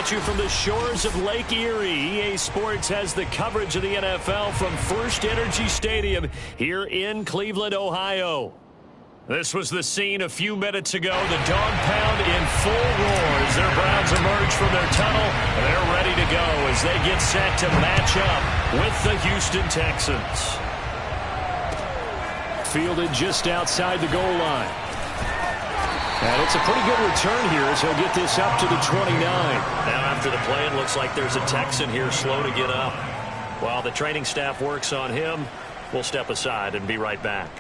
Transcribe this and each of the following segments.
at you from the shores of Lake Erie. EA Sports has the coverage of the NFL from First Energy Stadium here in Cleveland, Ohio. This was the scene a few minutes ago. The dog pound in full roar as their Browns emerge from their tunnel. They're ready to go as they get set to match up with the Houston Texans. Fielded just outside the goal line. And it's a pretty good return here as he'll get this up to the 29. Now after the play, it looks like there's a Texan here slow to get up. While the training staff works on him, we'll step aside and be right back.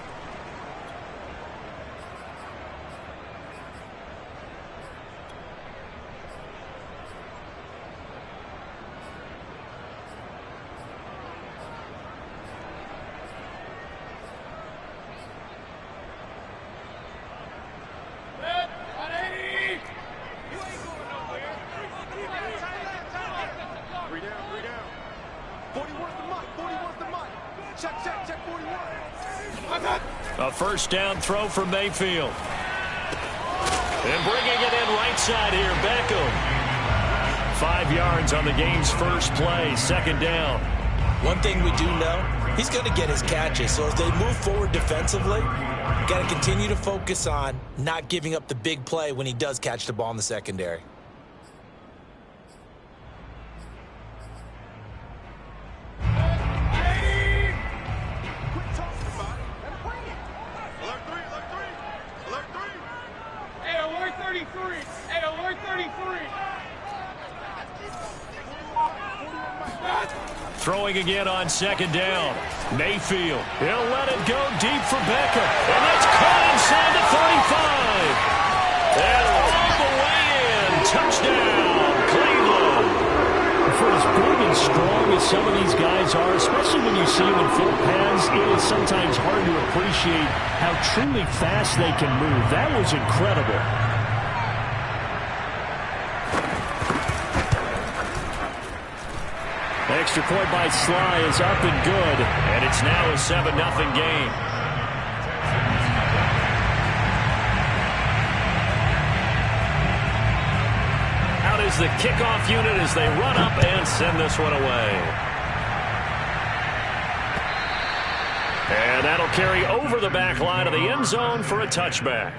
A first down throw for Mayfield. And bringing it in right side here, Beckham. 5 yards on the game's first play, second down. One thing we do know, he's going to get his catches. So as they move forward defensively, got to continue to focus on not giving up the big play when he does catch the ball in the secondary. Throwing again on second down. Mayfield. He'll let it go deep for Beckham. And that's caught inside the 35. And all the way in. Touchdown, Cleveland. For as big and strong as some of these guys are, especially when you see them in full pads, it is sometimes hard to appreciate how truly fast they can move. That was incredible. Extra point by Sly is up and good, and it's now a 7-0 game. Out is the kickoff unit as they run up and send this one away. And that'll carry over the back line of the end zone for a touchback.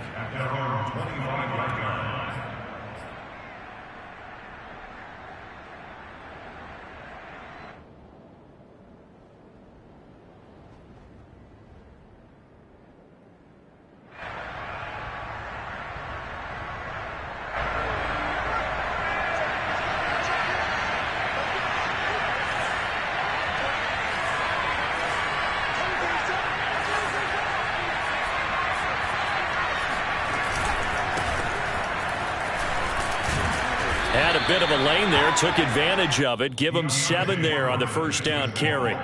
Had a bit of a lane there, took advantage of it. Give them 7 there on the first down carry.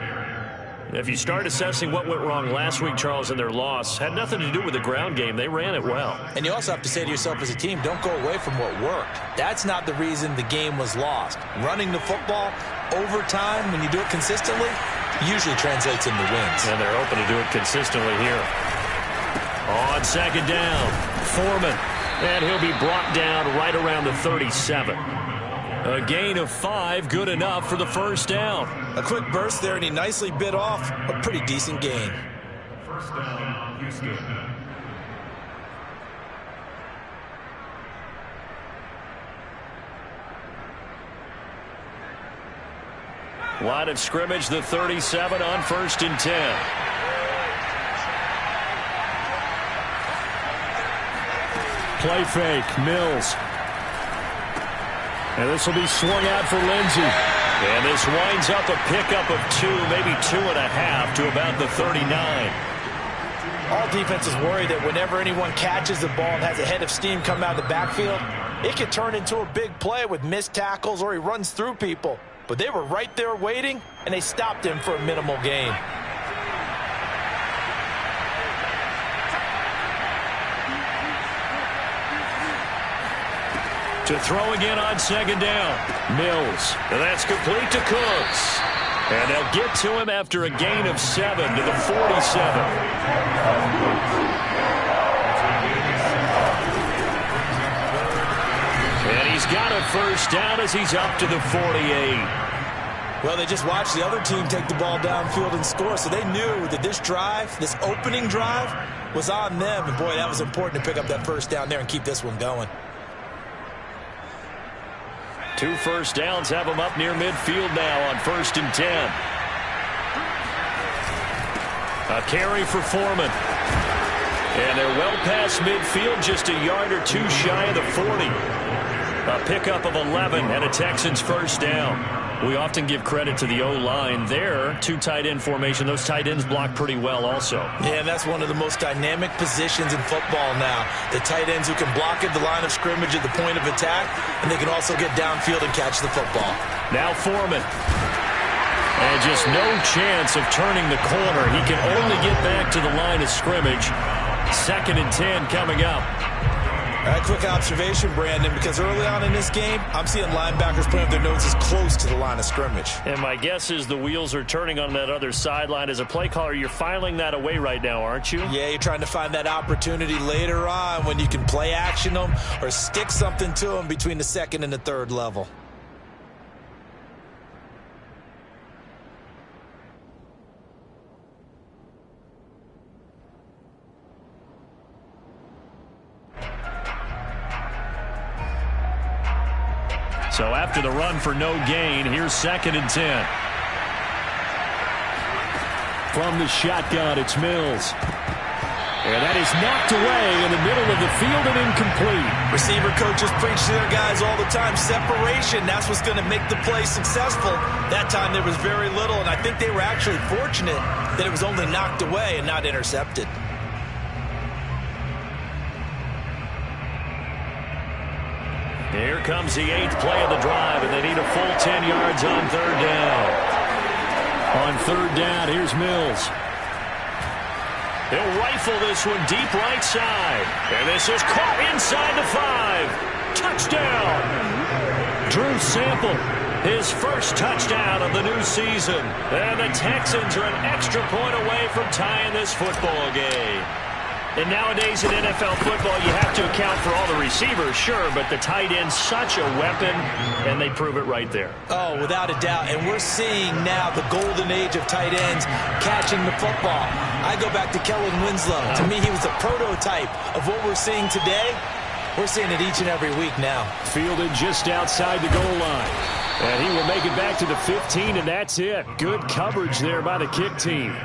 If you start assessing what went wrong last week, Charles, in their loss, had nothing to do with the ground game. They ran it well. And you also have to say to yourself as a team, don't go away from what worked. That's not the reason the game was lost. Running the football over time, when you do it consistently, usually translates into wins. And they're open to do it consistently here. On second down, Foreman. And he'll be brought down right around the 37. A gain of 5, good enough for the first down. A quick burst there, and he nicely bit off a pretty decent gain. First down, Houston. Line of scrimmage, the 37 on 1st and 10. Play fake, Mills. And this will be swung out for Lindsey. And this winds up a pickup of 2, maybe 2.5 to about the 39. All defenses worry that whenever anyone catches the ball and has a head of steam come out of the backfield, it could turn into a big play with missed tackles or he runs through people. But they were right there waiting, and they stopped him for a minimal gain. To throw again on second down. Mills. And that's complete to Cooks. And they'll get to him after a gain of 7 to the 47. And he's he's got a first down as he's up to the 48. Well, they just watched the other team take the ball downfield and score, so they knew that this drive, this opening drive, was on them. And, boy, that was important to pick up that first down there and keep this one going. 2 first downs have him up near midfield now on 1st and 10. A carry for Foreman. And they're well past midfield, just a yard or 2 shy of the 40. A pickup of 11 and a Texans first down. We often give credit to the O-line there. 2 tight end formation. Those tight ends block pretty well also. Yeah, and that's one of the most dynamic positions in football now. The tight ends who can block at the line of scrimmage at the point of attack, and they can also get downfield and catch the football. Now Foreman. And just no chance of turning the corner. He can only get back to the line of scrimmage. 2nd and 10 coming up. A quick observation, Brandon, because early on in this game, I'm seeing linebackers putting up their noses close to the line of scrimmage. And my guess is the wheels are turning on that other sideline. As a play caller, you're filing that away right now, aren't you? Yeah, you're trying to find that opportunity later on when you can play action them or stick something to them between the 2nd and the 3rd level. So after the run for no gain, here's 2nd and 10. From the shotgun, it's Mills. And that is knocked away in the middle of the field and incomplete. Receiver coaches preach to their guys all the time. Separation, that's what's going to make the play successful. That time there was very little, and I think they were actually fortunate that it was only knocked away and not intercepted. Here comes the 8th play of the drive, and they need a full 10 yards on 3rd down. On 3rd down, here's Mills. He'll rifle this one deep right side. And this is caught inside the 5. Touchdown! Drew Sample, his first touchdown of the new season. And the Texans are an extra point away from tying this football game. And nowadays in NFL football, you have to account for all the receivers, sure, but the tight end's such a weapon, and they prove it right there. Oh, without a doubt. And we're seeing now the golden age of tight ends catching the football. I go back to Kellen Winslow. To me, he was a prototype of what we're seeing today. We're seeing it each and every week now. Fielded just outside the goal line. And he will make it back to the 15, and that's it. Good coverage there by the kick team.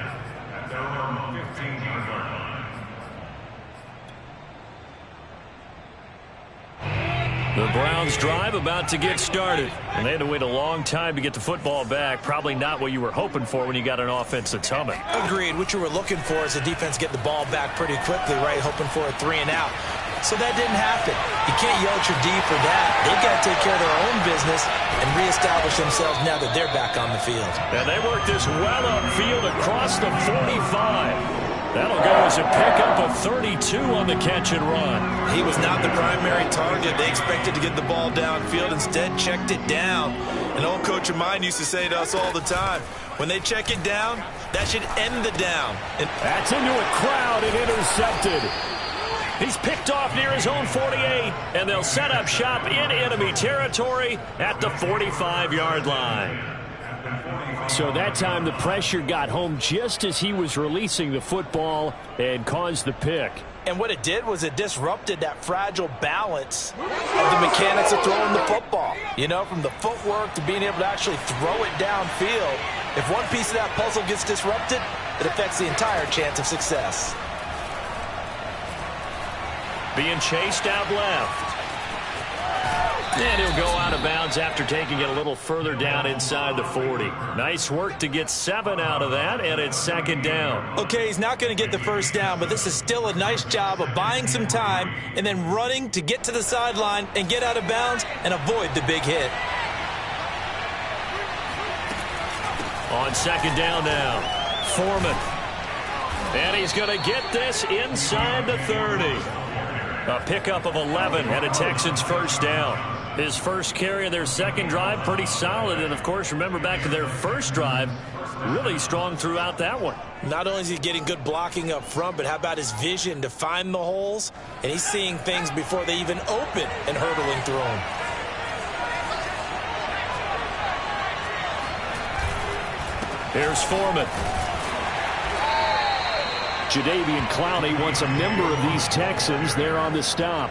The Browns drive about to get started. And they had to wait a long time to get the football back. Probably not what you were hoping for when you got an offense that's humming. Agreed. What you were looking for is the defense get the ball back pretty quickly, right? Hoping for a 3 and out. So that didn't happen. You can't yell at your D for that. They've got to take care of their own business and reestablish themselves now that they're back on the field. And they work this well upfield across the 45. That'll go as a pickup of 32 on the catch and run. He was not the primary target. They expected to get the ball downfield. Instead, checked it down. An old coach of mine used to say to us all the time, when they check it down, that should end the down. And that's into a crowd and intercepted. He's picked off near his own 48, and they'll set up shop in enemy territory at the 45-yard line. So that time the pressure got home just as he was releasing the football and caused the pick. And what it did was it disrupted that fragile balance of the mechanics of throwing the football. You know, from the footwork to being able to actually throw it downfield. If one piece of that puzzle gets disrupted, it affects the entire chance of success. Being chased out left. And he'll go out of bounds after taking it a little further down inside the 40. Nice work to get 7 out of that, and it's 2nd down. Okay, he's not going to get the first down, but this is still a nice job of buying some time and then running to get to the sideline and get out of bounds and avoid the big hit. On 2nd down now, Foreman. And he's going to get this inside the 30. A pickup of 11 and a Texans first down. His first carry of their second drive, pretty solid. And, of course, remember back to their first drive, really strong throughout that one. Not only is he getting good blocking up front, but how about his vision to find the holes? And he's seeing things before they even open and hurdling through them. Here's Foreman. Jadeveon Clowney wants a member of these Texans there on the stop.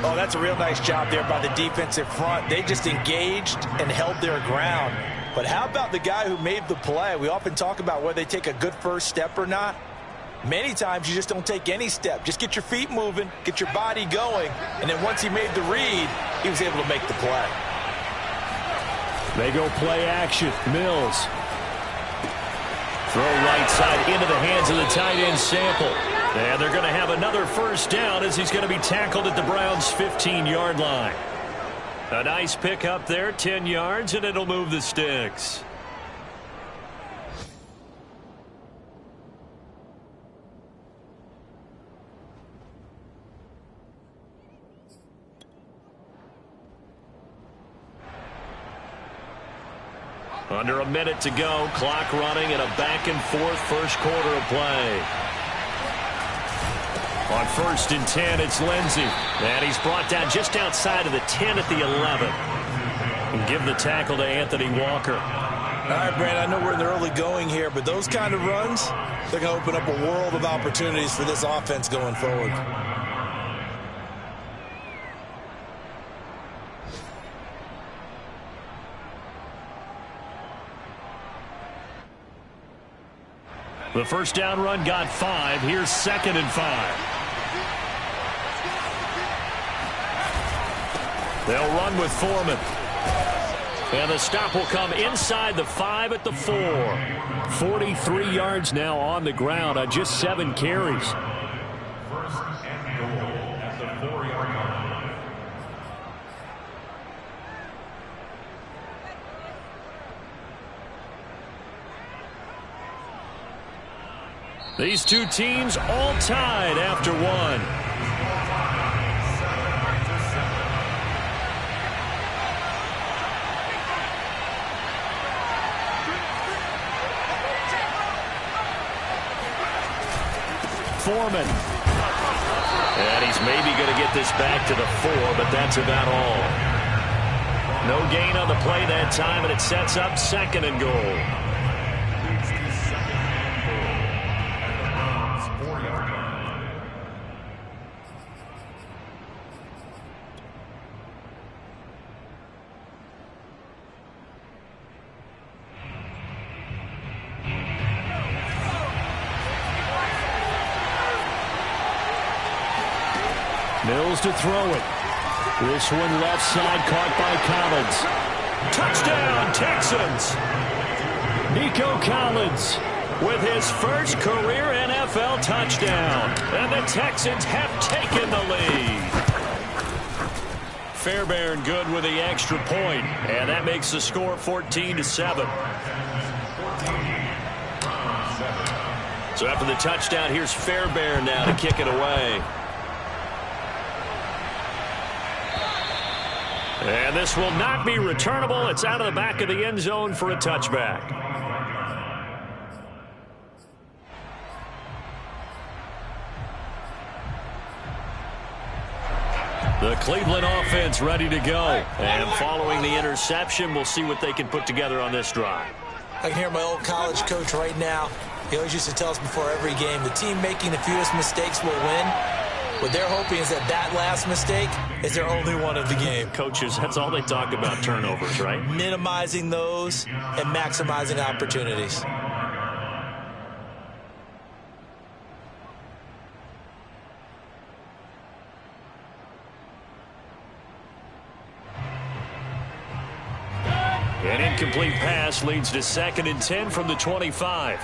Oh, that's a real nice job there by the defensive front. They just engaged and held their ground. But how about the guy who made the play? We often talk about whether they take a good first step or not. Many times you just don't take any step. Just get your feet moving, get your body going, and then once he made the read, he was able to make the play. They go play action. Mills. Throw right side into the hands of the tight end Sample. And they're going to have another first down as he's going to be tackled at the Browns' 15-yard line. A nice pick up there, 10 yards, and it'll move the sticks. Under a minute to go, clock running, and a back-and-forth first quarter of play. On 1st and 10, it's Lindsey. And he's brought down just outside of the 10 at the 11. And give the tackle to Anthony Walker. All right, Brand, I know we're in the early going here, but those kind of runs, they're going to open up a world of opportunities for this offense going forward. The first down run got 5. Here's 2nd and 5. They'll run with Foreman. And the stop will come inside the 5 at the 4. 43 yards now on the ground on just 7 carries. First and goal at the 4-yard line. These two teams all tied after one. Foreman. And he's maybe going to get this back to the 4, but that's about all. No gain on the play that time, and it sets up 2nd and goal. Mills to throw it. This one left side caught by Collins. Touchdown, Texans! Nico Collins with his first career NFL touchdown. And the Texans have taken the lead. Fairbairn good with the extra point. And that makes the score 14-7. So after the touchdown, here's Fairbairn now to kick it away. And this will not be returnable. It's out of the back of the end zone for a touchback. The Cleveland offense ready to go. And following the interception, we'll see what they can put together on this drive. I can hear my old college coach right now. He always used to tell us before every game, the team making the fewest mistakes will win. What they're hoping is that last mistake is their only one of the game. Coaches, that's all they talk about, turnovers, right? Minimizing those and maximizing opportunities. An incomplete pass leads to 2nd and 10 from the 25.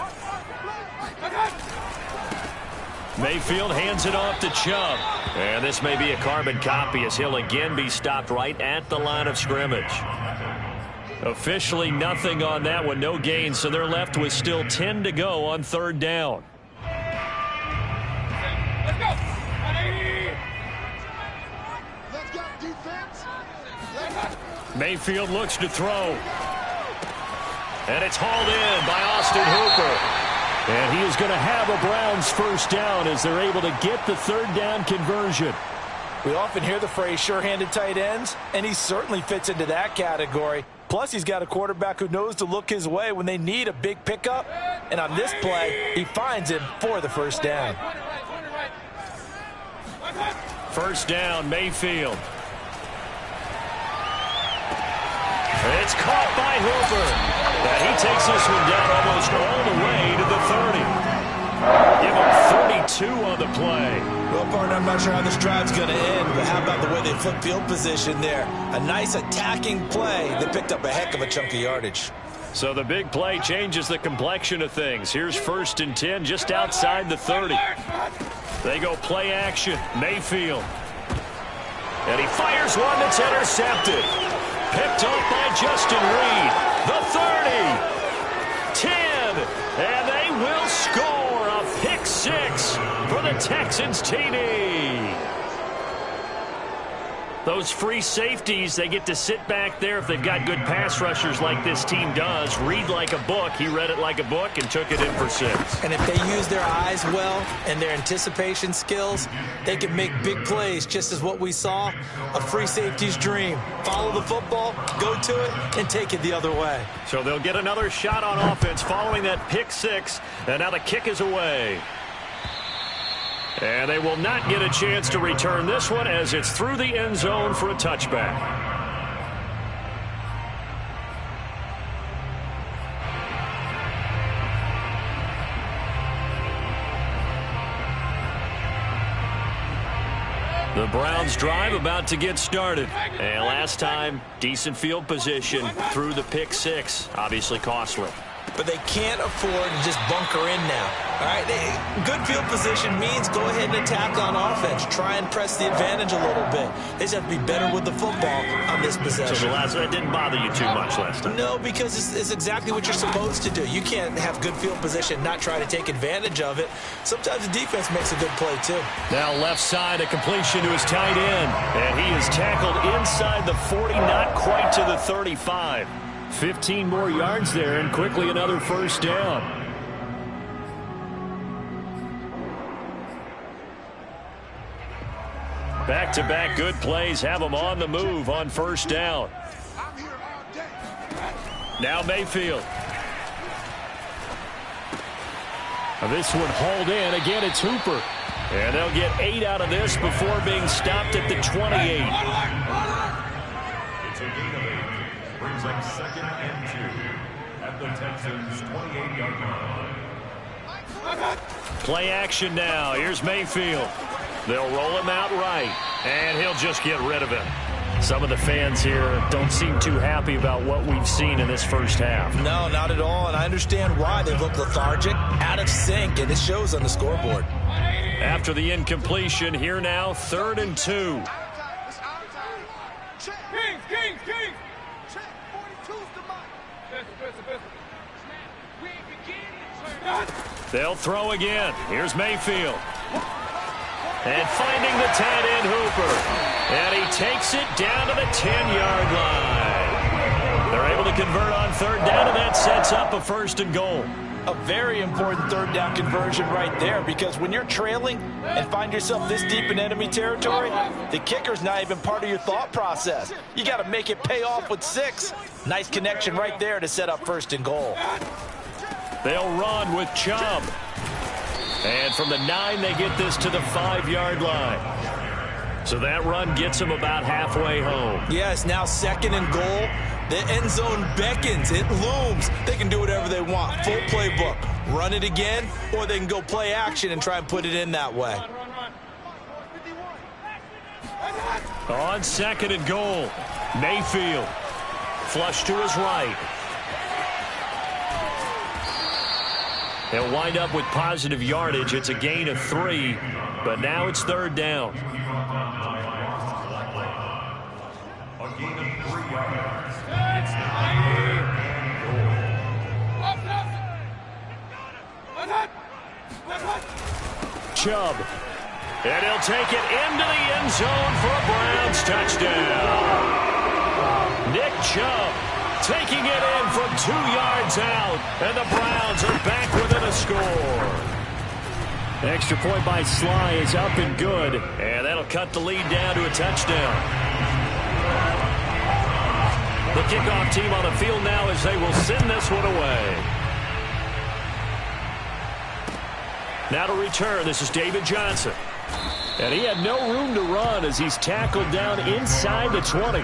Mayfield hands it off to Chubb. And this may be a carbon copy as he'll again be stopped right at the line of scrimmage. Officially nothing on that one, no gain, so they're left with still 10 to go on 3rd down. Let's go. Let's go, defense. Mayfield looks to throw. And it's hauled in by Austin Hooper. And he is going to have a Browns first down as they're able to get the 3rd down conversion. We often hear the phrase sure-handed tight ends, and he certainly fits into that category. Plus, he's got a quarterback who knows to look his way when they need a big pickup. And on this play, he finds him for the first down. First down, Mayfield. It's caught by Hooper. And he takes this one down almost all the way to the 30. Give him 32 on the play. Well, partner, I'm not sure how this drive's going to end, but how about the way they flip field position there? A nice attacking play. They picked up a heck of a chunk of yardage. So the big play changes the complexion of things. Here's 1st and 10 just outside the 30. They go play action. Mayfield. And he fires one that's intercepted. Picked off by Justin Reed. The 30. 10. And they will score a pick 6 for the Texans TD. Those free safeties, they get to sit back there if they've got good pass rushers like this team does. Read like a book. He read it like a book and took it in for 6. And if they use their eyes well and their anticipation skills, they can make big plays, just as what we saw, a free safety's dream. Follow the football, go to it, and take it the other way. So they'll get another shot on offense following that pick 6, and now the kick is away. And they will not get a chance to return this one as it's through the end zone for a touchback. The Browns drive about to get started. And last time, decent field position through the pick 6. Obviously costly. But they can't afford to just bunker in now. All right, good field position means go ahead and attack on offense. Try and press the advantage a little bit. They just have to be better with the football on this possession. So that didn't bother you too much last time? No, because it's exactly what you're supposed to do. You can't have good field position, not try to take advantage of it. Sometimes the defense makes a good play, too. Now left side, a completion to his tight end. And he is tackled inside the 40, not quite to the 35. 15 more yards there, and quickly another first down. Back-to-back good plays have them on the move on first down. Now Mayfield. This one hauled in. Again, it's Hooper. And they'll get 8 out of this before being stopped at the 28. It's a gain of 8. Brings up 2nd and 2 at the Texans' 28-yard line. Play action now. Here's Mayfield. They'll roll him out right, and he'll just get rid of him. Some of the fans here don't seem too happy about what we've seen in this first half. No, not at all, and I understand why. They look lethargic, out of sync, and it shows on the scoreboard. After the incompletion, here now, 3rd and 2. They'll throw again. Here's Mayfield. And finding the tight end, Hooper. And he takes it down to the 10-yard line. They're able to convert on 3rd down, and that sets up a 1st and goal. A very important 3rd down conversion right there, because when you're trailing and find yourself this deep in enemy territory, the kicker's not even part of your thought process. You got to make it pay off with 6. Nice connection right there to set up 1st and goal. They'll run with Chubb. And from the 9, they get this to the 5-yard line. So that run gets them about halfway home. Yes, now 2nd and goal. The end zone beckons. It looms. They can do whatever they want. Full playbook. Run it again, or they can go play action and try and put it in that way. On 2nd and goal, Mayfield. Flush to his right. They'll wind up with positive yardage. It's a gain of 3, but now it's 3rd down. A gain of 3 yards. It's 3rd and goal. Chubb. And he'll take it into the end zone for a Browns touchdown. Nick Chubb taking it in from 2 yards out, and the Browns are back within a score. Extra point by Sly is up and good. And that'll cut the lead down to a touchdown. The The kickoff team on the field now as they will send this one away. Now to return, this is David Johnson. And he had no room to run as he's tackled down inside the 20.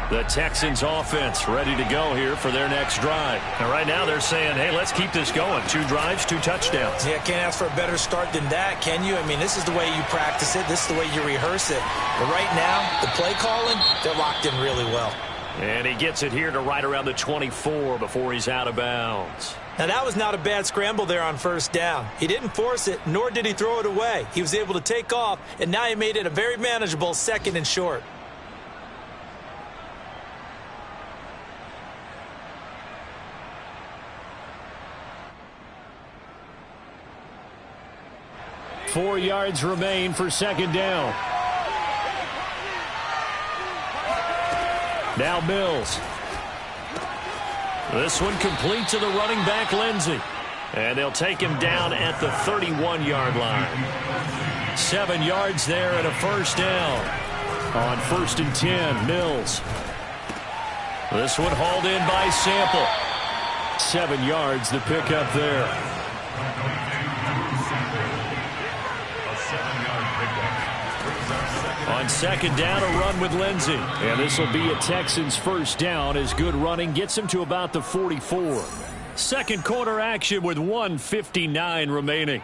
The Texans offense ready to go here for their next drive. And right now they're saying, hey, let's keep this going. 2 drives, 2 touchdowns. Yeah, can't ask for a better start than that, can you? I mean, this is the way you practice it. This is the way you rehearse it. But right now, the play calling, they're locked in really well. And he gets it here to right around the 24 before he's out of bounds. Now, that was not a bad scramble there on first down. He didn't force it, nor did he throw it away. He was able to take off, and now he made it a very manageable 2nd and short. Four yards remain for 2nd down. Now Mills. This one complete to the running back, Lindsey. And they'll take him down at the 31-yard line. 7 yards there and a first down. On 1st and 10, Mills. This one hauled in by Sample. 7 yards the pickup there. On 2nd down, a run with Lindsey. And this will be a Texans first down as good running gets him to about the 44. Second quarter action with 1:59 remaining.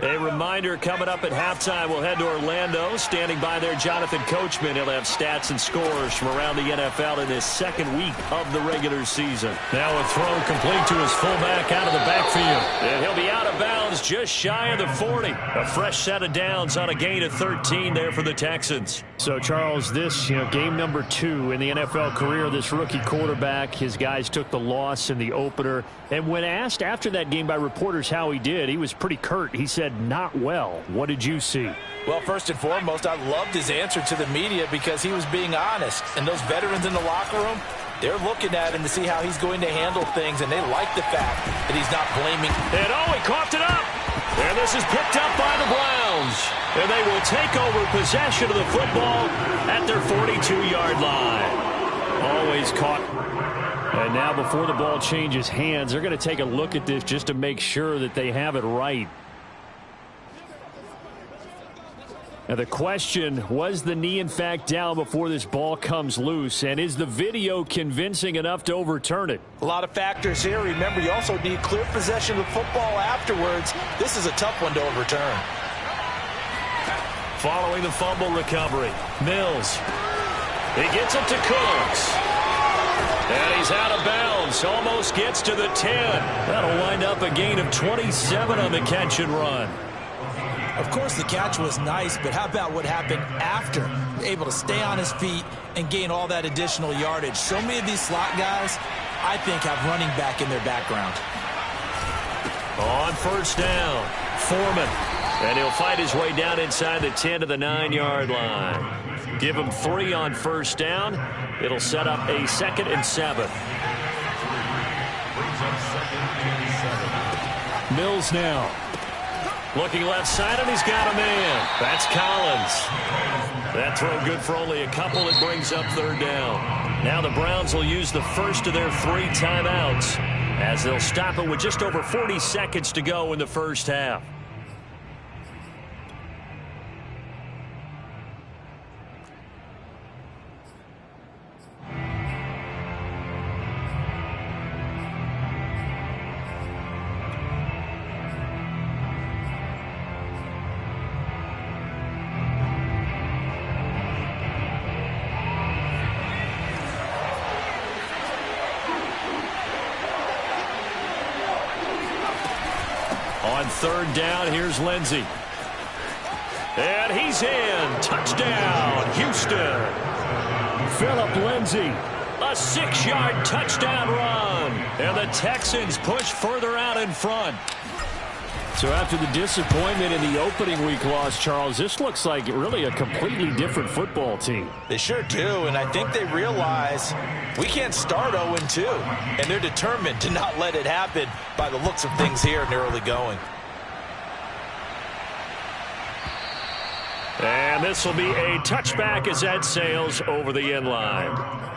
A reminder, coming up at halftime, we'll head to Orlando. Standing by there, Jonathan Coachman. He'll have stats and scores from around the NFL in this 2nd week of the regular season. Now a throw complete to his fullback out of the backfield. And he'll be out of bounds just shy of the 40. A fresh set of downs on a gain of 13 there for the Texans. So, Charles, this, game number 2 in the NFL career, this rookie quarterback. His guys took the loss in the opener. And when asked after that game by reporters how he did, he was pretty curt. He said, not well. What did you see? Well, first and foremost, I loved his answer to the media because he was being honest. And those veterans in the locker room, they're looking at him to see how he's going to handle things, and they like the fact that he's not blaming. And he coughed it up. And this is picked up by the Browns. And they will take over possession of the football at their 42-yard line. Always caught. And now before the ball changes hands, they're going to take a look at this just to make sure that they have it right. Now the question, was the knee in fact down before this ball comes loose? And is the video convincing enough to overturn it? A lot of factors here. Remember, you also need clear possession of the football afterwards. This is a tough one to overturn. Following the fumble recovery, Mills. He gets it to Cooks. And he's out of bounds. Almost gets to the 10. That'll wind up a gain of 27 on the catch and run. Of course, the catch was nice, but how about what happened after? Able to stay on his feet and gain all that additional yardage. So many of these slot guys, I think, have running back in their background. On first down, Foreman. And he'll fight his way down inside the 10 to the 9-yard line. Give him 3 on first down. It'll set up a 2nd and 7. Mills now. Looking left side, and he's got a man. That's Collins. That throw good for only a couple. It brings up 3rd down. Now the Browns will use the first of their 3 timeouts as they'll stop it with just over 40 seconds to go in the first half. On third down, here's Lindsey. And he's in. Touchdown, Houston. Phillip Lindsey. A 6-yard touchdown run. And the Texans push further out in front. So after the disappointment in the opening week loss, Charles, this looks like really a completely different football team. They sure do, and I think they realize we can't start 0-2, and they're determined to not let it happen by the looks of things here in the early going. And this will be a touchback as that sails over the end line.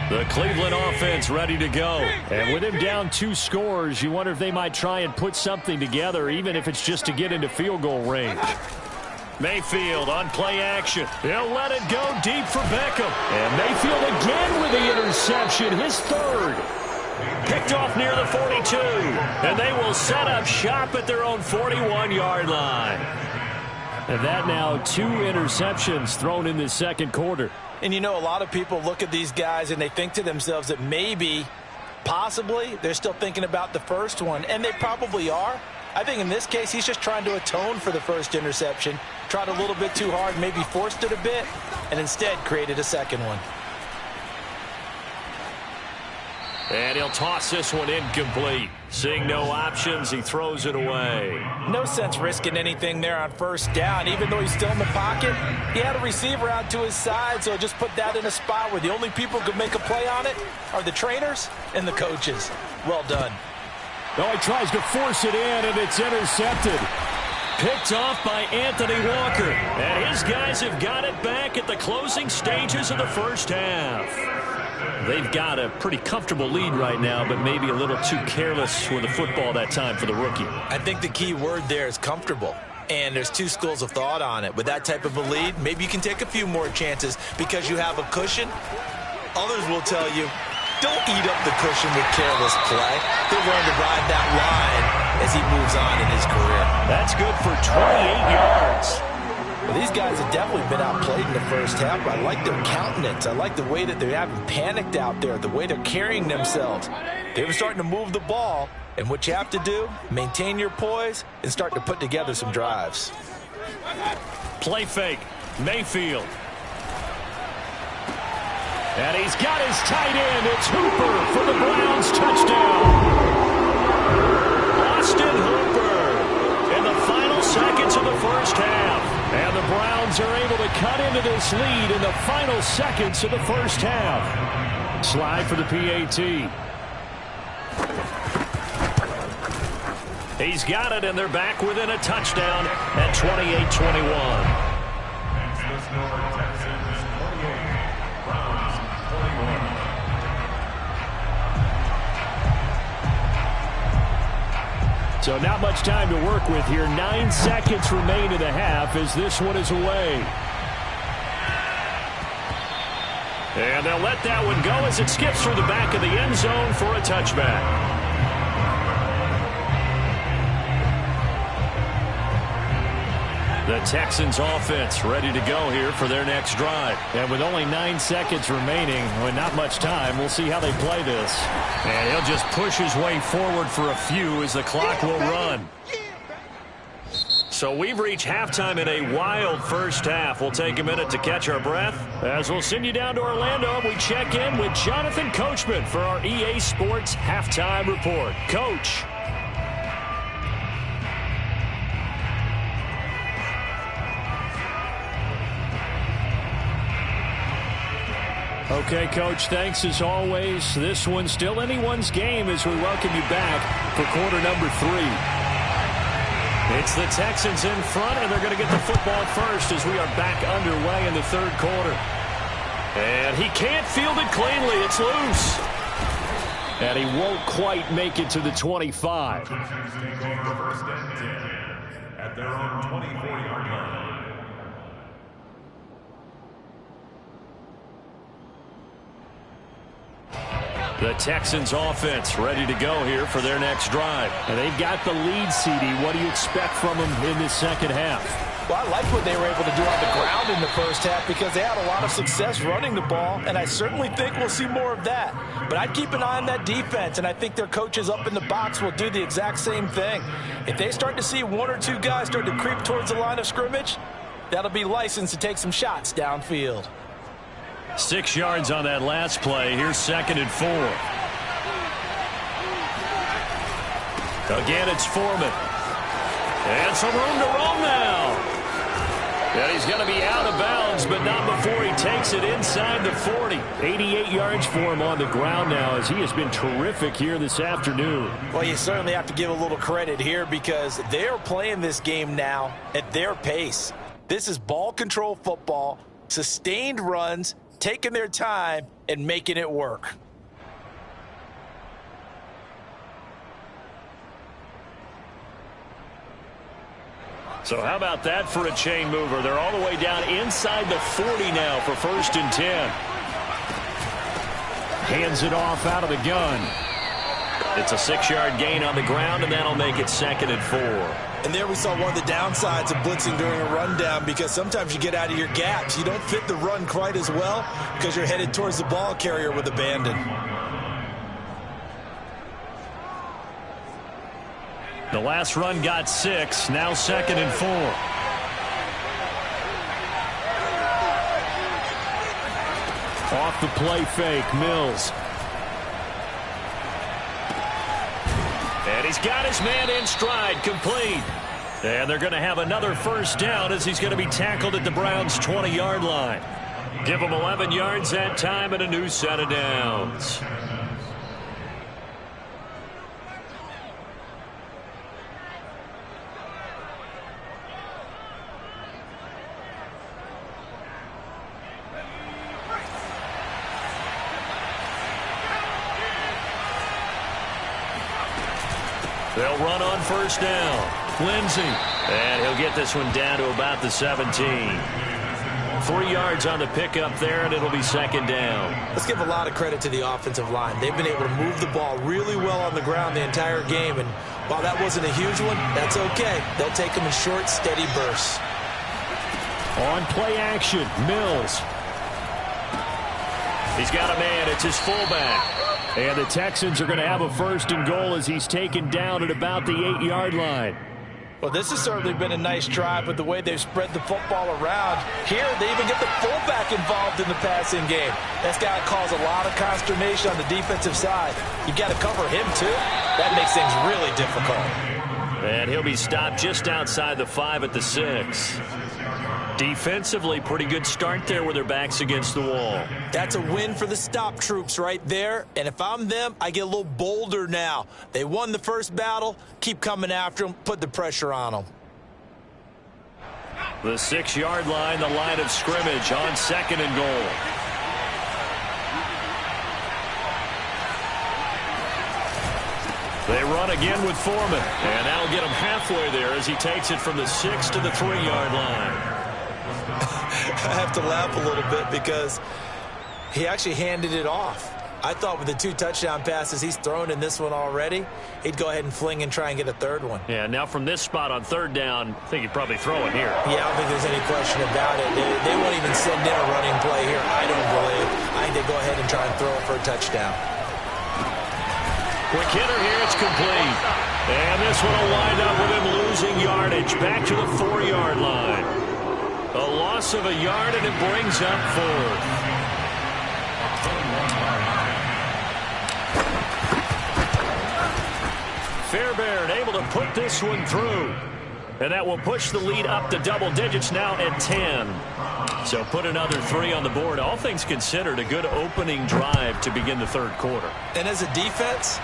The Cleveland offense ready to go. And with him down 2 scores, you wonder if they might try and put something together, even if it's just to get into field goal range. Mayfield on play action. He'll let it go deep for Beckham. And Mayfield again with the interception, his third. Picked off near the 42. And they will set up shop at their own 41-yard line. And that now 2 interceptions thrown in the second quarter. And you know, a lot of people look at these guys and they think to themselves that maybe, possibly, they're still thinking about the first one. And they probably are. I think in this case, he's just trying to atone for the first interception. Tried a little bit too hard, maybe forced it a bit, and instead created a second one. And he'll toss this one incomplete. Seeing no options, he throws it away. No sense risking anything there on first down. Even though he's still in the pocket, he had a receiver out to his side, so just put that in a spot where the only people who could make a play on it are the trainers and the coaches. Well done. Oh, he tries to force it in, and it's intercepted. Picked off by Anthony Walker. And his guys have got it back at the closing stages of the first half. They've got a pretty comfortable lead right now, but maybe a little too careless with the football that time for the rookie. I think the key word there is comfortable. And there's 2 schools of thought on it. With that type of a lead, maybe you can take a few more chances because you have a cushion. Others will tell you, don't eat up the cushion with careless play. He'll learn to ride that line as he moves on in his career. That's good for 28 yards. Well, these guys have definitely been outplayed in the first half. I like their countenance. I like the way that they haven't panicked out there, the way they're carrying themselves. They were starting to move the ball, and what you have to do, maintain your poise and start to put together some drives. Play fake. Mayfield. And he's got his tight end. It's Hooper for the Browns touchdown. Austin Hooper in the final seconds of the first half. And the Browns are able to cut into this lead in the final seconds of the first half. Slide for the PAT. He's got it, and they're back within a touchdown at 28-21. So not much time to work with here. 9 seconds remain in the half as this one is away. And they'll let that one go as it skips through the back of the end zone for a touchback. The Texans offense ready to go here for their next drive. And with only 9 seconds remaining, with not much time, we'll see how they play this. And he'll just push his way forward for a few as the clock will run. So we've reached halftime in a wild first half. We'll take a minute to catch our breath as we'll send you down to Orlando and we check in with Jonathan Coachman for our EA Sports Halftime Report. Coach. Okay, Coach, thanks as always. This one's still anyone's game as we welcome you back for quarter number 3. It's the Texans in front, and they're going to get the football first as we are back underway in the third quarter. And he can't field it cleanly. It's loose. And he won't quite make it to the 25. Texans take over first and 10 at their own 24-yard line. The Texans offense ready to go here for their next drive. And they've got the lead, CD. What do you expect from them in this second half? Well, I like what they were able to do on the ground in the first half because they had a lot of success running the ball, and I certainly think we'll see more of that. But I'd keep an eye on that defense, and I think their coaches up in the box will do the exact same thing. If they start to see one or two guys start to creep towards the line of scrimmage, that'll be licensed to take some shots downfield. 6 yards on that last play. Here's 2nd and 4. Again, it's Foreman. And some room to roam now. And he's going to be out of bounds, but not before he takes it inside the 40. 88 yards for him on the ground now, as he has been terrific here this afternoon. Well, you certainly have to give a little credit here because they're playing this game now at their pace. This is ball control football, sustained runs, taking their time and making it work. So how about that for a chain mover? They're all the way down inside the 40 now for 1st and 10. Hands it off out of the gun. It's a 6-yard gain on the ground, and that'll make it 2nd and 4. And there we saw one of the downsides of blitzing during a rundown because sometimes you get out of your gaps. You don't fit the run quite as well because you're headed towards the ball carrier with abandon. The last run got 6. Now 2nd and 4. Off the play fake, Mills. And he's got his man in stride, complete. And they're going to have another 1st down as he's going to be tackled at the Browns' 20-yard line. Give him 11 yards that time and a new set of downs. They'll run on 1st down. Lindsey. And he'll get this one down to about the 17. 3 yards on the pickup there, and it'll be 2nd down. Let's give a lot of credit to the offensive line. They've been able to move the ball really well on the ground the entire game, and while that wasn't a huge one, that's okay. They'll take them in short, steady bursts. On play action, Mills. He's got a man. It's his fullback. And the Texans are going to have a 1st and goal as he's taken down at about the 8-yard line. Well, this has certainly been a nice drive with the way they've spread the football around. Here, they even get the fullback involved in the passing game. That's got to cause a lot of consternation on the defensive side. You've got to cover him, too. That makes things really difficult. And he'll be stopped just outside the 5 at the 6. Defensively, pretty good start there with their backs against the wall. That's a win for the stop troops right there. And if I'm them, I get a little bolder now. They won the first battle. Keep coming after them. Put the pressure on them. The 6-yard line, the line of scrimmage on 2nd and goal. They run again with Foreman. And that'll get him halfway there as he takes it from the 6 to the 3-yard line. I have to laugh a little bit because he actually handed it off. I thought with the 2 touchdown passes he's thrown in this one already, he'd go ahead and fling and try and get a 3rd one. Yeah, now from this spot on 3rd down, I think he'd probably throw it here. Yeah, I don't think there's any question about it. They won't even send in a running play here, I don't believe. I think they go ahead and try and throw it for a touchdown. Quick hitter here, it's complete. And this one will wind up with him losing yardage. Back to the 4-yard line. A loss of a yard, and it brings up 4th. Fairbairn able to put this one through. And that will push the lead up to double digits now at 10. So put another 3 on the board. All things considered, a good opening drive to begin the 3rd quarter. And as a defense,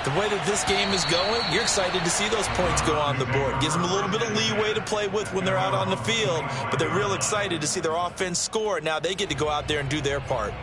the way that this game is going, you're excited to see those points go on the board. Gives them a little bit of leeway to play with when they're out on the field, but they're real excited to see their offense score. Now they get to go out there and do their part.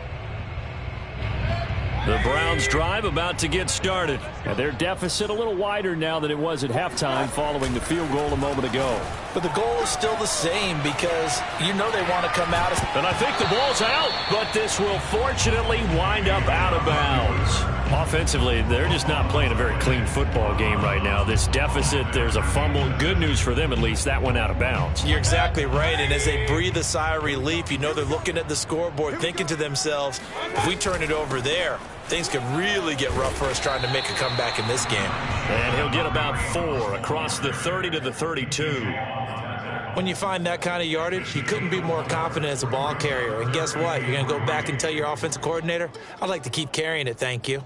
The Browns drive about to get started. And their deficit a little wider now than it was at halftime following the field goal a moment ago. But the goal is still the same because you know they want to come out. And I think the ball's out, but this will fortunately wind up out of bounds. Offensively, they're just not playing a very clean football game right now. This deficit, there's a fumble. Good news for them, at least. That went out of bounds. You're exactly right, and as they breathe a sigh of relief, you know they're looking at the scoreboard, thinking to themselves, if we turn it over there, things could really get rough for us trying to make a comeback in this game. And he'll get about 4 across the 30 to the 32. When you find that kind of yardage, you couldn't be more confident as a ball carrier. And guess what? You're going to go back and tell your offensive coordinator, I'd like to keep carrying it, thank you.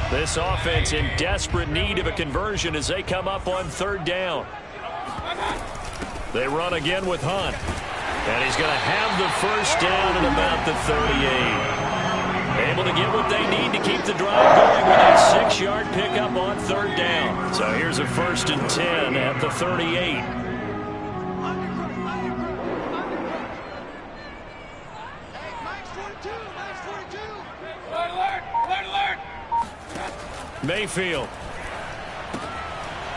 This offense in desperate need of a conversion as they come up on 3rd down. They run again with Hunt. And he's going to have the first down at about the 38. Able to get what they need to keep the drive going with a 6-yard pickup on 3rd down. So here's a 1st and 10 at the 38. Mayfield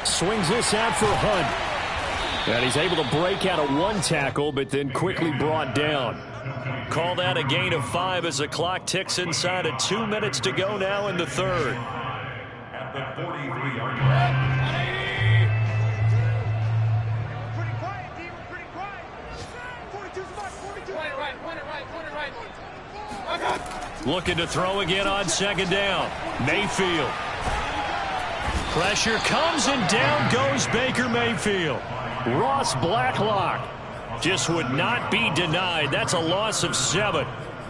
swings this out for Hunt. And he's able to break out of 1 tackle, but then quickly brought down. Call that a gain of 5 as the clock ticks inside of 2 minutes to go now in the 3rd. At the 43-yard line. Pretty quiet, D. We're pretty quiet. 42's mark, 42. Point it right. Looking to throw again on 2nd down. Mayfield. Pressure comes and down goes Baker Mayfield. Ross Blacklock just would not be denied. That's a loss of 7.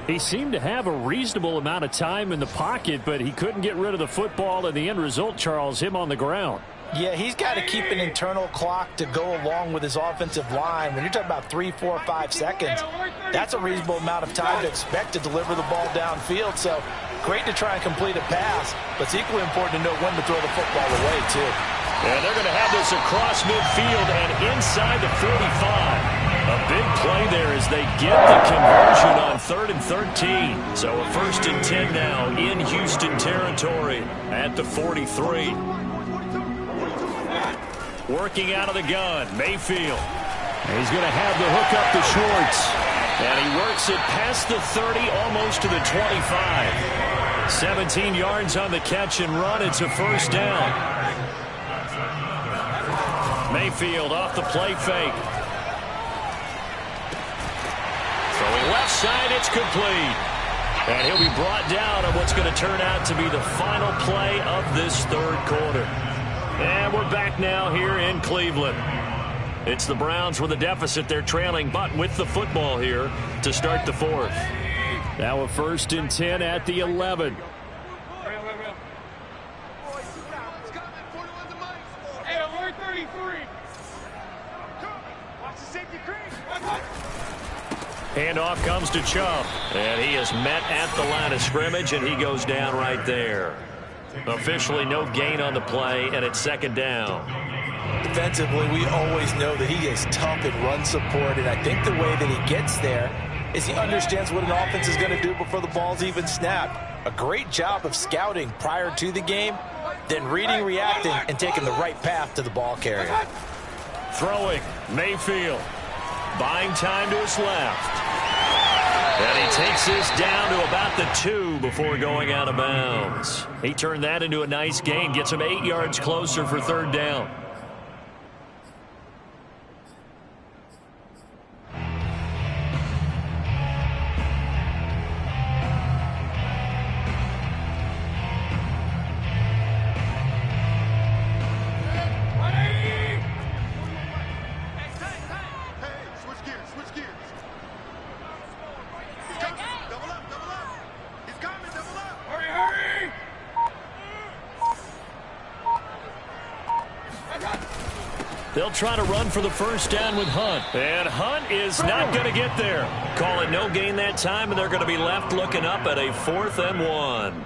He seemed to have a reasonable amount of time in the pocket, but he couldn't get rid of the football, and the end result, Charles, him on the ground. Yeah, he's got to keep an internal clock to go along with his offensive line. When you're talking about 3, 4, 5 seconds, that's a reasonable amount of time to expect to deliver the ball downfield. So great to try and complete a pass, but it's equally important to know when to throw the football away, too. And they're going to have this across midfield and inside the 45. A big play there as they get the conversion on 3rd and 13. So a 1st and 10 now in Houston territory at the 43. Working out of the gun, Mayfield. And he's going to have the hook up to Schwartz. And he works it past the 30, almost to the 25. 17 yards on the catch and run. It's a 1st down. Mayfield off the play fake. Throwing left side, it's complete. And he'll be brought down on what's going to turn out to be the final play of this 3rd quarter. And we're back now here in Cleveland. It's the Browns with a deficit. They're trailing, but with the football here to start the 4th. Now a 1st and 10 at the 11. Handoff comes to Chubb, and he is met at the line of scrimmage, and he goes down right there. Officially no gain on the play, and it's 2nd down. Defensively, we always know that he is tough in run support, and I think the way that he gets there is he understands what an offense is going to do before the ball's even snapped. A great job of scouting prior to the game, then reading, reacting, and taking the right path to the ball carrier. Throwing, Mayfield. Buying time to his left. And he takes this down to about the 2 before going out of bounds. He turned that into a nice gain. Gets him 8 yards closer for 3rd down. They'll try to run for the 1st down with Hunt. And Hunt is not going to get there. Call it no gain that time, and they're going to be left looking up at a 4th and 1.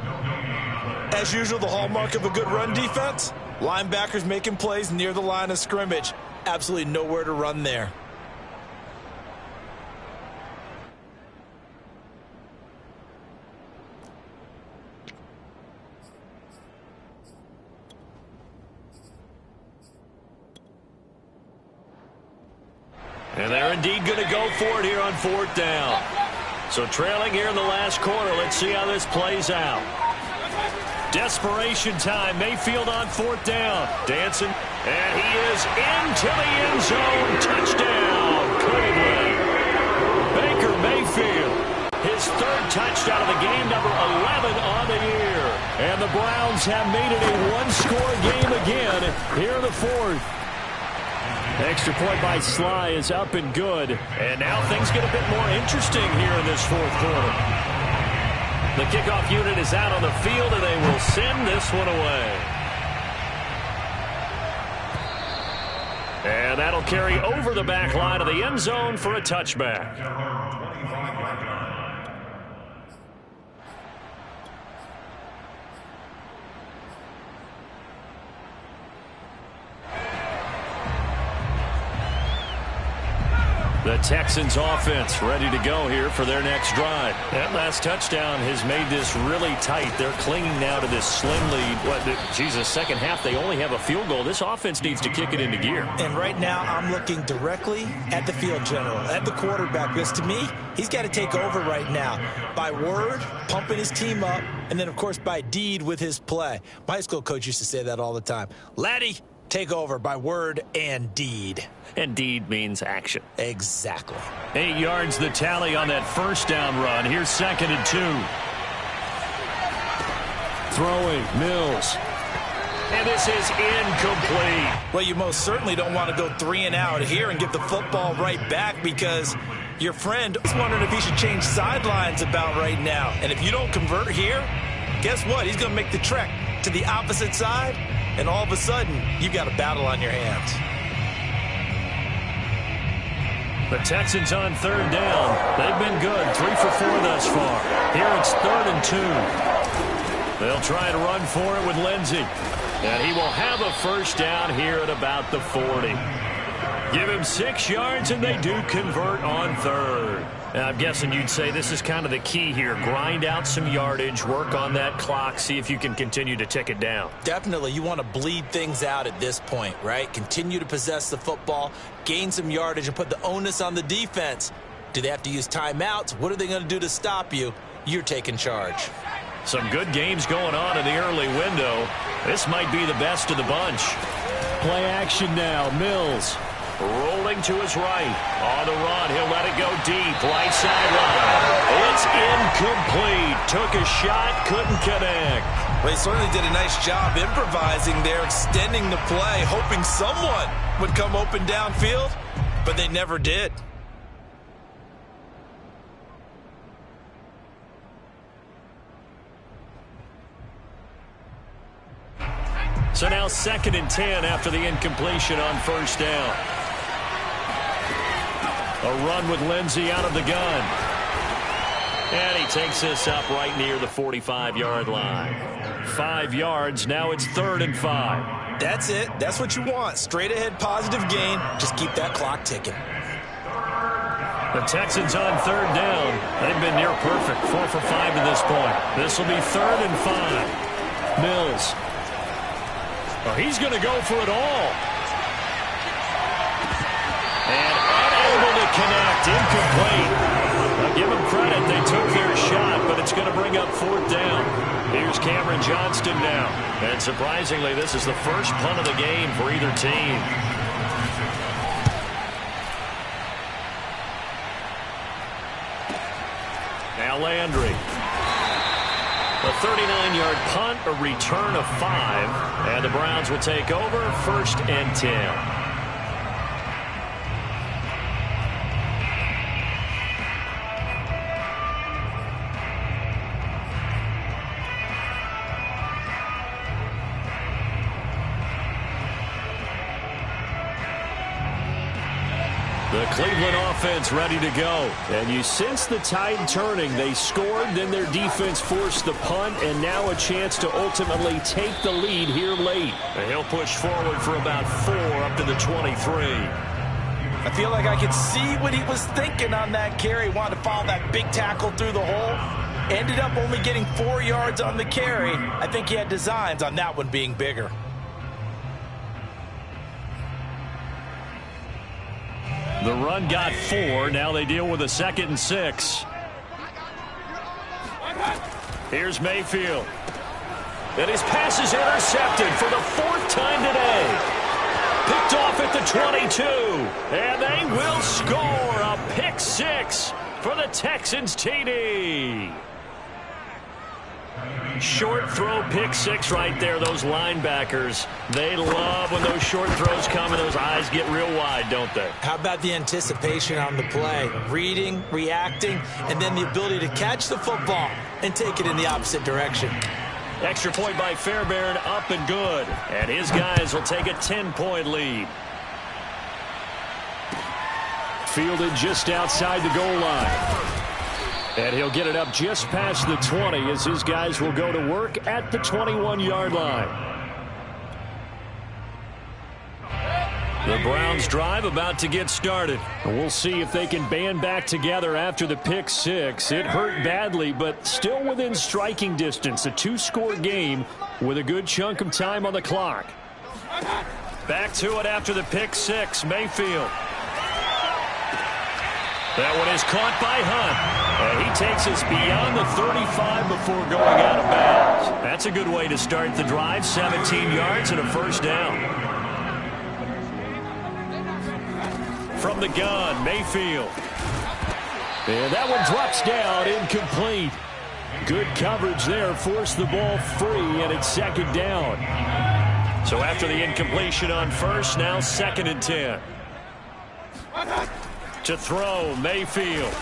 As usual, the hallmark of a good run defense, linebackers making plays near the line of scrimmage. Absolutely nowhere to run there. And they're indeed going to go for it here on 4th down. So trailing here in the last quarter. Let's see how this plays out. Desperation time. Mayfield on 4th down. Dancing. And he is into the end zone. Touchdown, Cleveland. Baker Mayfield. His 3rd touchdown of the game, number 11 on the year. And the Browns have made it a one-score game again here in the 4th. Extra point by Sly is up and good. And now things get a bit more interesting here in this 4th quarter. The kickoff unit is out on the field, and they will send this one away. And that'll carry over the back line of the end zone for a touchback. The Texans offense ready to go here for their next drive. That last touchdown has made this really tight. They're clinging now to this slim lead. Jesus, second half, they only have a field goal. This offense needs to kick it into gear. And right now, I'm looking directly at the field general, at the quarterback. Because to me, he's got to take over right now. By word, pumping his team up, and then, of course, by deed with his play. My high school coach used to say that all the time. Laddie, take over by word and deed. And deed means action. Exactly. 8 yards the tally on that 1st down run. Here's 2nd and 2. Throwing, Mills. And this is incomplete. Well, you most certainly don't want to go 3 and out here and get the football right back, because your friend is wondering if he should change sidelines about right now. And if you don't convert here, guess what? He's going to make the trek to the opposite side, and all of a sudden, you've got a battle on your hands. The Texans on 3rd down. They've been good. 3 for 4 thus far. Here it's 3rd and 2. They'll try to run for it with Lindsey. And he will have a 1st down here at about the 40. Give him 6 yards, and they do convert on 3rd. Now, I'm guessing you'd say this is kind of the key here. Grind out some yardage, work on that clock, see if you can continue to tick it down. Definitely. You want to bleed things out at this point, right? Continue to possess the football, gain some yardage, and put the onus on the defense. Do they have to use timeouts? What are they going to do to stop you? You're taking charge. Some good games going on in the early window. This might be the best of the bunch. Play action now. Mills. Rolling to his right. On the run. He'll let it go deep. Right sideline. It's incomplete. Took a shot. Couldn't connect. Well, he certainly did a nice job improvising there, extending the play, hoping someone would come open downfield, but they never did. So now 2nd and 10 after the incompletion on 1st down. A run with Lindsey out of the gun. And he takes this up right near the 45-yard line. 5 yards. Now it's 3rd and 5. That's it. That's what you want. Straight ahead positive gain. Just keep that clock ticking. The Texans on 3rd down. They've been near perfect. 4 for 5 to this point. This will be 3rd and 5. Mills. Well, he's going to go for it all. And unable to connect. Incomplete. Now give them credit. They took their shot, but it's going to bring up 4th down. Here's Cameron Johnston now. And surprisingly, this is the first punt of the game for either team. Now Landry. A 39-yard punt, a return of 5, and the Browns will take over 1st and 10. The Cleveland offense ready to go. And you sense the tide turning. They scored, then their defense forced the punt, and now a chance to ultimately take the lead here late. And he'll push forward for about 4 up to the 23. I feel like I could see what he was thinking on that carry. Wanted to follow that big tackle through the hole. Ended up only getting 4 yards on the carry. I think he had designs on that one being bigger. The run got 4. Now they deal with a 2nd and 6. Here's Mayfield. And his pass is intercepted for the 4th time today. Picked off at the 22. And they will score a pick 6 for the Texans TD. Short throw pick 6 right there. Those linebackers, they love when those short throws come and those eyes get real wide, don't they? How about the anticipation on the play? Reading, reacting, and then the ability to catch the football and take it in the opposite direction. Extra point by Fairbairn, up and good. And his guys will take a 10-point lead. Fielded just outside the goal line. And he'll get it up just past the 20 as his guys will go to work at the 21-yard line. The Browns drive about to get started. And we'll see if they can band back together after the pick 6. It hurt badly, but still within striking distance. A 2-score game with a good chunk of time on the clock. Back to it after the pick 6. Mayfield. That one is caught by Hunt. And he takes us beyond the 35 before going out of bounds. That's a good way to start the drive. 17 yards and a first down. From the gun, Mayfield. And that one drops down, incomplete. Good coverage there, forced the ball free, and it's 2nd down. So after the incompletion on first, now 2nd and 10. To throw, Mayfield.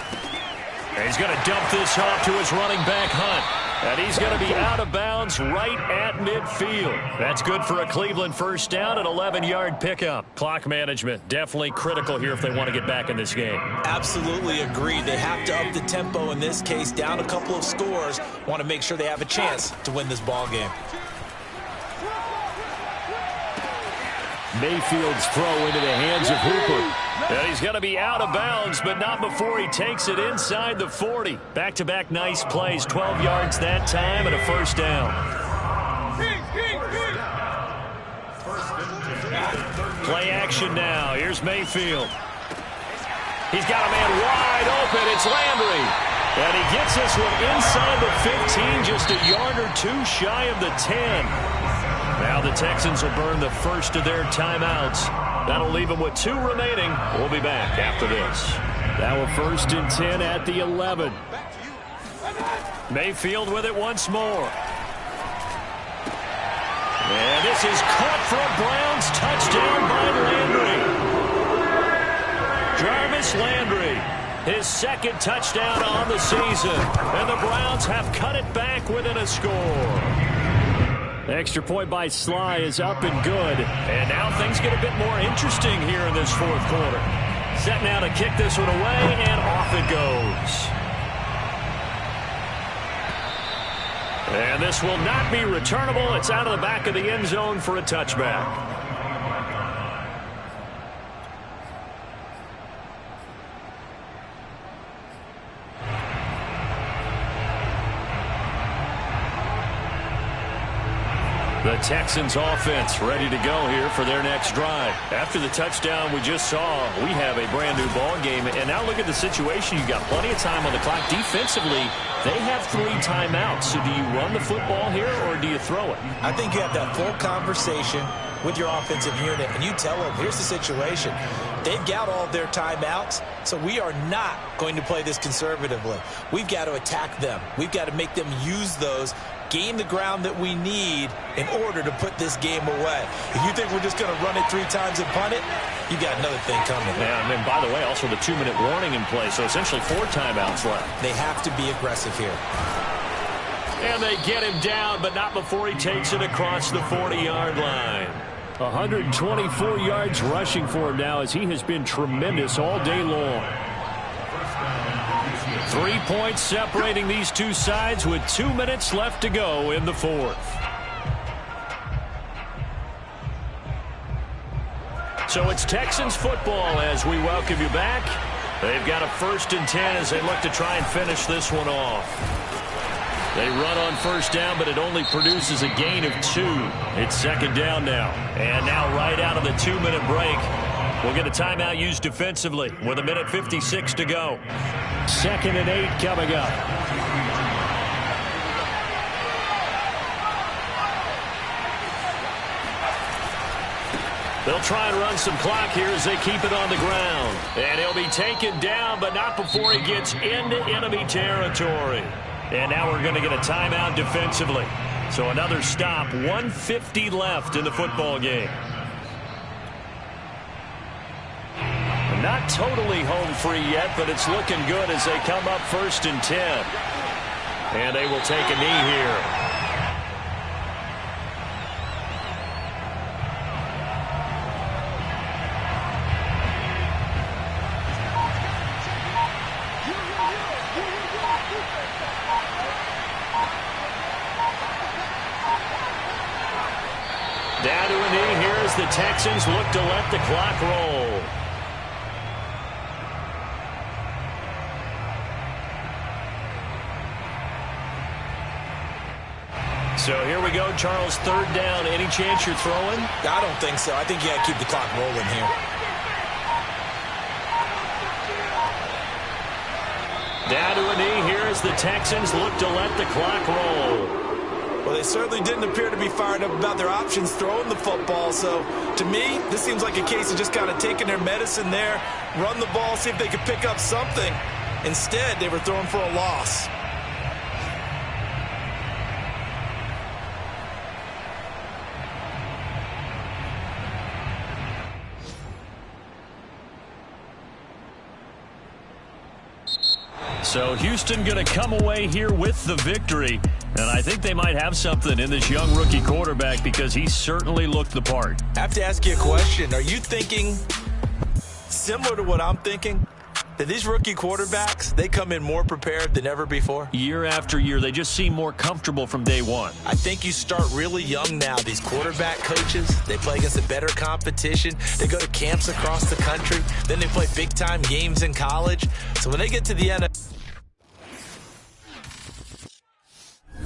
And he's going to dump this off to his running back, Hunt. And he's going to be out of bounds right at midfield. That's good for a Cleveland first down, an 11-yard pickup. Clock management definitely critical here if they want to get back in this game. Absolutely agreed. They have to up the tempo in this case, down a couple of scores. Want to make sure they have a chance to win this ball game. Mayfield's throw into the hands of Hooper. And he's going to be out of bounds, but not before he takes it inside the 40. Back-to-back nice plays, 12 yards that time and a first down. Play action now. Here's Mayfield. He's got a man wide open. It's Landry. And he gets this one inside the 15, just a yard or two shy of the 10. Now the Texans will burn the first of their timeouts. That'll leave them with 2 remaining. We'll be back after this. Now a 1st and 10 at the 11. Mayfield with it once more. And this is caught for a Browns touchdown by Landry. Jarvis Landry, his 2nd touchdown on the season. And the Browns have cut it back within a score. Extra point by Sly is up and good. And now things get a bit more interesting here in this 4th quarter. Set now to kick this one away, and off it goes. And this will not be returnable. It's out of the back of the end zone for a touchback. The Texans offense ready to go here for their next drive. After the touchdown we just saw, we have a brand new ball game. And now look at the situation. You've got plenty of time on the clock. Defensively, they have 3 timeouts. So do you run the football here or do you throw it? I think you have that full conversation with your offensive unit, and you tell them, here's the situation. They've got all of their timeouts, so we are not going to play this conservatively. We've got to attack them. We've got to make them use those, gain the ground that we need in order to put this game away. If you think we're just going to run it 3 times and punt it, you got another thing coming. Yeah, and then, by the way, also the 2-minute warning in play, so essentially 4 timeouts left. They have to be aggressive here. And they get him down, but not before he takes it across the 40-yard line. 124 yards rushing for him now as he has been tremendous all day long. 3 points separating these two sides with 2 minutes left to go in the 4th. So it's Texans football as we welcome you back. They've got a 1st and 10 as they look to try and finish this one off. They run on first down, but it only produces a gain of 2. It's 2nd down now. And now right out of the 2-minute break, we'll get a timeout used defensively with 1:56 to go. 2nd and 8 coming up. They'll try and run some clock here as they keep it on the ground. And he'll be taken down, but not before he gets into enemy territory. And now we're going to get a timeout defensively. So another stop, 1:50 left in the football game. Not totally home free yet, but it's looking good as they come up 1st and 10. And they will take a knee here. Down to a knee here as the Texans look to let the clock roll. So here we go, Charles, 3rd down. Any chance you're throwing? I don't think so. I think you got to keep the clock rolling here. Down to a knee here as the Texans look to let the clock roll. Well, they certainly didn't appear to be fired up about their options throwing the football. So, to me, this seems like a case of just kind of taking their medicine there, run the ball, see if they could pick up something. Instead, they were throwing for a loss. So Houston going to come away here with the victory. And I think they might have something in this young rookie quarterback because he certainly looked the part. I have to ask you a question. Are you thinking similar to what I'm thinking? That these rookie quarterbacks, they come in more prepared than ever before? Year after year, they just seem more comfortable from day one. I think you start really young now. These quarterback coaches, they play against a better competition. They go to camps across the country. Then they play big-time games in college. So when they get to the NFL...